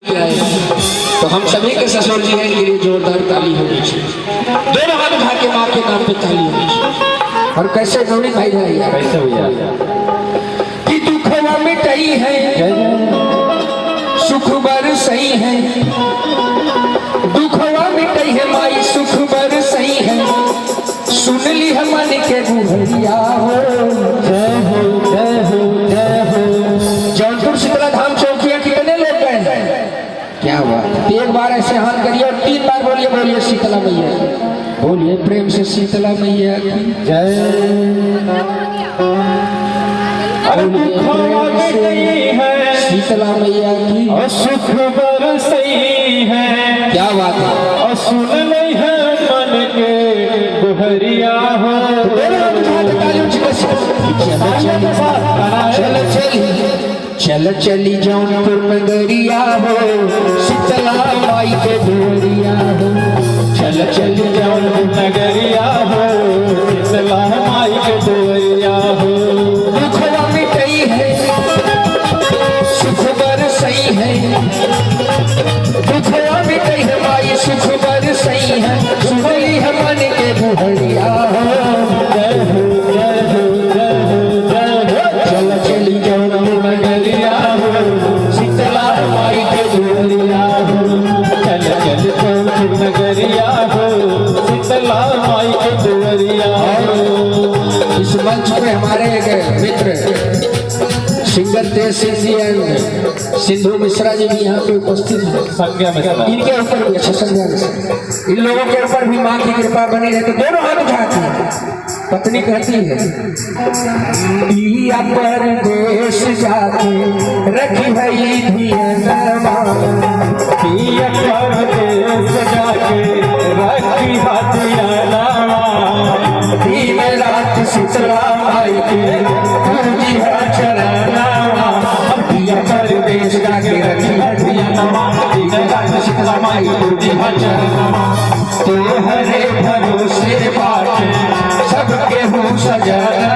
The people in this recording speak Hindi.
तो हम सभी के ससुर जी हैं, इनके लिए जोरदार ताली होनी चाहिए। दोनों हाथ उठा के माँ के नाम पे ताली होनी चाहिए। और कैसे गौरी भाई भैया कैसे भैया कि दुखवा मिटई है सुख बरसई है, दुखवा मिटई है माई सुख बरसई है, सुन ली है मन के गुहरिया हो। जय हो जय हो जय हो। जौनपुर शीतला धाम चौकिया कितने लोग गए हैं? क्या बात। एक बार ऐसे हाथ करिए और 3 बार बोलिए बोलिए शीतला मैया, बोलिए प्रेम से शीतला मैया की जय। अरे दुखवा मिटई है शीतला मैया की और सुख बरसई है। क्या बात है। और सुन नहीं है मन के गुहरिया हो। चल चली जौनपुर नगरिया हो, शीतला माई के दुहरिया हो। चल चली जौनपुर नगरिया हो, शीतला माई के दुहरिया हो। दुखवा मिटई है सुख बरसई है, दुखवा मिटई है माई सुख बरसई है, सुनली है मन के दुहरिया हो। जय हो जय हो जय हो जय हो। चल चली जौनपुर नगरिया हो, शीतला माई के दुहरिया हो। चल चल जौनपुर नगरिया हो, शीतला माई के दुहरिया हो। इस मंच पे हमारे एक मित्र सिंगर तेज सिंह जी एंड सिंधु मिश्रा जी भी यहाँ पे उपस्थित हैं। संज्ञा मिश्रा इनके ऊपर भी अच्छा संज्ञा मिश्रा, इन लोगों के ऊपर भी माँ की कृपा बनी रहे। तो दोनों हाथ उठाती है। पत्नी कहती है पिया परदेश जाके रखी भई धियनवा, पिया परदेश जाके रखी हथियाना। दिन रात शीतला माई के पूजी चरणवा, पिया परदेश जाके रखी धियनवा, दिन रात शीतला माई पूजी चरणवा। तो हरे भरोसे बाटे सबके हो सजना,